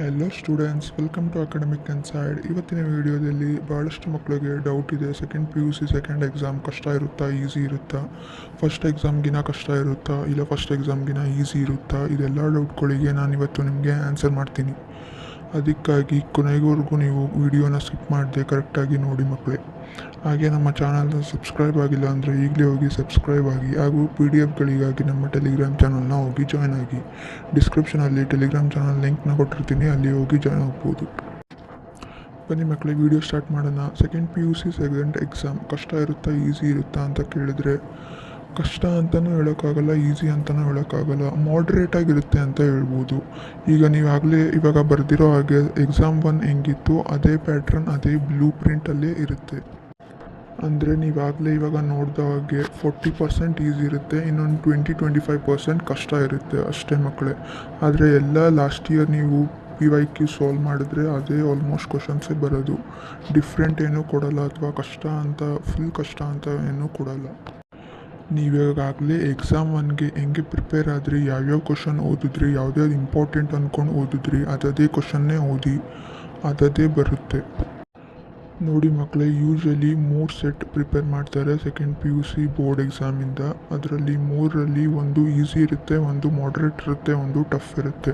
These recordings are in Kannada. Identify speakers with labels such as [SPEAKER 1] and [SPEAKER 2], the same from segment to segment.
[SPEAKER 1] Hello students, welcome to academic inside. ಇವತ್ತಿನ ವಿಡಿಯೋದಲ್ಲಿ ಭಾಳಷ್ಟು ಮಕ್ಕಳಿಗೆ ಡೌಟ್ ಇದೆ. ಸೆಕೆಂಡ್ PUC ಸೆಕೆಂಡ್ ಎಕ್ಸಾಮ್ ಕಷ್ಟ ಇರುತ್ತಾ, ಈಸಿ ಇರುತ್ತಾ, ಫಸ್ಟ್ ಎಕ್ಸಾಮ್ಗಿನ ಕಷ್ಟ ಇರುತ್ತಾ, ಇಲ್ಲ ಫಸ್ಟ್ ಎಕ್ಸಾಮ್ಗಿನ ಈಸಿ ಇರುತ್ತಾ, ಇದೆಲ್ಲ ಡೌಟ್ಗಳಿಗೆ ನಾನು ಇವತ್ತು ನಿಮಗೆ ಆನ್ಸರ್ ಮಾಡ್ತೀನಿ. ಅದಕ್ಕಾಗಿ ಕೊನೆವರೆಗೂ ನೀವು ವಿಡಿಯೋನ ಸ್ಕಿಪ್ ಮಾಡದೆ ಕರೆಕ್ಟಾಗಿ ನೋಡಿ ಮಕ್ಕಳೇ. ಹಾಗೆ ನಮ್ಮ ಚಾನಲ್ನ ಸಬ್ಸ್ಕ್ರೈಬ್ ಆಗಿಲ್ಲ ಅಂದರೆ ಈಗಲೇ ಹೋಗಿ ಸಬ್ಸ್ಕ್ರೈಬ್ ಆಗಿ, ಹಾಗೂ PDFಗಳಿಗಾಗಿ ನಮ್ಮ ಟೆಲಿಗ್ರಾಮ್ ಚಾನಲ್ನ ಹೋಗಿ ಜಾಯ್ನ್ ಆಗಿ. ಡಿಸ್ಕ್ರಿಪ್ಷನಲ್ಲಿ ಟೆಲಿಗ್ರಾಮ್ ಚಾನಲ್ ಲಿಂಕ್ನ ಕೊಟ್ಟಿರ್ತೀನಿ, ಅಲ್ಲಿ ಹೋಗಿ ಜಾಯ್ನ್ ಆಗ್ಬೋದು. ಬನ್ನಿ ಮಕ್ಕಳೇ, ವಿಡಿಯೋ ಸ್ಟಾರ್ಟ್ ಮಾಡೋಣ. ಸೆಕೆಂಡ್ PUC ಸೆಕೆಂಡ್ ಎಕ್ಸಾಮ್ ಕಷ್ಟ ಇರುತ್ತಾ, ಈಸಿ ಇರುತ್ತಾ ಅಂತ ಕೇಳಿದ್ರೆ ಕಷ್ಟ ಅಂತಲೂ ಹೇಳೋಕ್ಕಾಗಲ್ಲ, ಈಸಿ ಅಂತಲೂ ಹೇಳೋಕ್ಕಾಗಲ್ಲ, ಮಾಡ್ರೇಟಾಗಿರುತ್ತೆ ಅಂತ ಹೇಳ್ಬೋದು. ಈಗ ನೀವಾಗಲೇ ಇವಾಗ ಬರೆದಿರೋ ಹಾಗೆ ಎಕ್ಸಾಮ್ 1 ಹೆಂಗಿತ್ತು ಅದೇ ಪ್ಯಾಟ್ರನ್, ಅದೇ ಬ್ಲೂ ಪ್ರಿಂಟಲ್ಲೇ ಇರುತ್ತೆ. ಅಂದರೆ ನೀವಾಗಲೇ ಇವಾಗ ನೋಡಿದ ಹಾಗೆ 40% ಈಸಿ ಇರುತ್ತೆ, ಇನ್ನೊಂದು 20-25% ಕಷ್ಟ ಇರುತ್ತೆ ಅಷ್ಟೇ ಮಕ್ಕಳೇ. ಆದರೆ ಎಲ್ಲ ಲಾಸ್ಟ್ ಇಯರ್ ನೀವು PYQ ಸಾಲ್ವ್ ಮಾಡಿದ್ರೆ ಅದೇ ಆಲ್ಮೋಸ್ಟ್ ಕ್ವಶನ್ಸೇ ಬರೋದು. ಡಿಫ್ರೆಂಟ್ ಏನೂ ಕೊಡಲ್ಲ, ಅಥವಾ ಕಷ್ಟ ಅಂತ ಫುಲ್ ಕಷ್ಟ ಅಂತ ಏನೂ ಕೊಡಲ್ಲ. ನೀವಿವಾಗಲೇ ಎಕ್ಸಾಮ್ 1ಗೆ ಹೆಂಗೆ ಪ್ರಿಪೇರ್ ಆದ್ರಿ, ಯಾವ್ಯಾವ ಕ್ವಶನ್ ಓದಿದ್ರಿ, ಯಾವ್ದ್ಯಾವ್ದು ಇಂಪಾರ್ಟೆಂಟ್ ಅಂದ್ಕೊಂಡು ಓದಿದ್ರಿ, ಅದೇ ಕ್ವಶನ್ನೇ ಓದಿ, ಅದೇ ಬರುತ್ತೆ. ನೋಡಿ ಮಕ್ಕಳೇ, ಯೂಶ್ವಲಿ 3 ಸೆಟ್ ಪ್ರಿಪೇರ್ ಮಾಡ್ತಾರೆ ಸೆಕೆಂಡ್ PUC ಬೋರ್ಡ್ ಎಕ್ಸಾಮಿಂದ. ಅದರಲ್ಲಿ 3ರಲ್ಲಿ ಒಂದು ಈಸಿ ಇರುತ್ತೆ, ಒಂದು ಮಾಡ್ರೇಟ್ ಇರುತ್ತೆ, ಒಂದು ಟಫ್ ಇರುತ್ತೆ.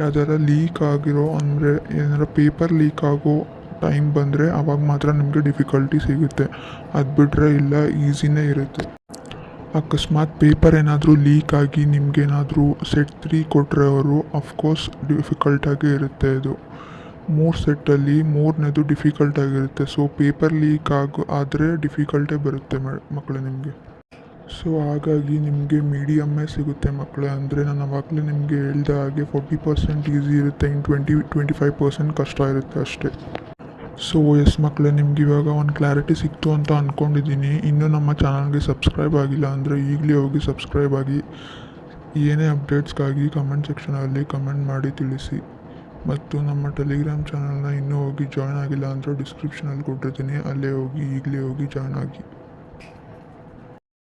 [SPEAKER 1] ಯಾವ್ದಾರ ಲೀಕ್ ಆಗಿರೋ, ಅಂದರೆ ಏನಾರ ಪೇಪರ್ ಲೀಕ್ ಆಗೋ ಟೈಮ್ ಬಂದರೆ ಆವಾಗ ಮಾತ್ರ ನಿಮಗೆ ಡಿಫಿಕಲ್ಟಿ ಸಿಗುತ್ತೆ. ಅದು ಬಿಟ್ಟರೆ ಇಲ್ಲ, ಈಸಿನೇ ಇರುತ್ತೆ. ಅಕಸ್ಮಾತ್ ಪೇಪರ್ ಏನಾದರೂ ಲೀಕ್ ಆಗಿ ನಿಮಗೇನಾದರೂ ಸೆಟ್ 3 ಕೊಟ್ಟರೆ ಅವರು ಅಫ್ಕೋರ್ಸ್ ಡಿಫಿಕಲ್ಟಾಗೇ ಇರುತ್ತೆ. ಇದು 3 ಸೆಟ್ಟಲ್ಲಿ 3ನೇದು ಡಿಫಿಕಲ್ಟಾಗಿರುತ್ತೆ. ಸೊ ಪೇಪರ್ ಲೀಕ್ ಆದರೆ ಡಿಫಿಕಲ್ಟೇ ಬರುತ್ತೆ ಮಕ್ಕಳೇ ನಿಮಗೆ. ಸೊ ಹಾಗಾಗಿ ನಿಮಗೆ ಮೀಡಿಯಮ್ಮೇ ಸಿಗುತ್ತೆ ಮಕ್ಕಳೇ. ಅಂದರೆ ನಾನು ಆವಾಗಲೇ ನಿಮಗೆ ಹೇಳ್ದ ಹಾಗೆ 40% ಈಸಿ ಇರುತ್ತೆ, ಇನ್ನು 20-25% ಕಷ್ಟ ಇರುತ್ತೆ ಅಷ್ಟೇ. ಸೊ ಎಸ್ ಮಕ್ಕಳೇ, ನಿಮ್ಗೆ ಇವಾಗ ಒಂದು ಕ್ಲಾರಿಟಿ ಸಿಕ್ತು ಅಂತ ಅಂದ್ಕೊಂಡಿದ್ದೀನಿ. ಇನ್ನೂ ನಮ್ಮ ಚಾನಲ್ಗೆ ಸಬ್ಸ್ಕ್ರೈಬ್ ಆಗಿಲ್ಲ ಅಂದರೆ ಈಗಲೇ ಹೋಗಿ ಸಬ್ಸ್ಕ್ರೈಬ್ ಆಗಿ. ಏನೇ ಅಪ್ಡೇಟ್ಸ್ಗಾಗಿ ಕಮೆಂಟ್ ಸೆಕ್ಷನಲ್ಲಿ ಕಮೆಂಟ್ ಮಾಡಿ ತಿಳಿಸಿ. ಮತ್ತು ನಮ್ಮ ಟೆಲಿಗ್ರಾಮ್ ಚಾನಲ್ನ ಇನ್ನೂ ಹೋಗಿ ಜಾಯ್ನ್ ಆಗಿಲ್ಲ ಅಂದರೆ ಡಿಸ್ಕ್ರಿಪ್ಷನಲ್ಲಿ ಕೊಟ್ಟಿರ್ತೀನಿ, ಅಲ್ಲೇ ಹೋಗಿ ಈಗಲೇ ಹೋಗಿ ಜಾಯ್ನ್ ಆಗಿ.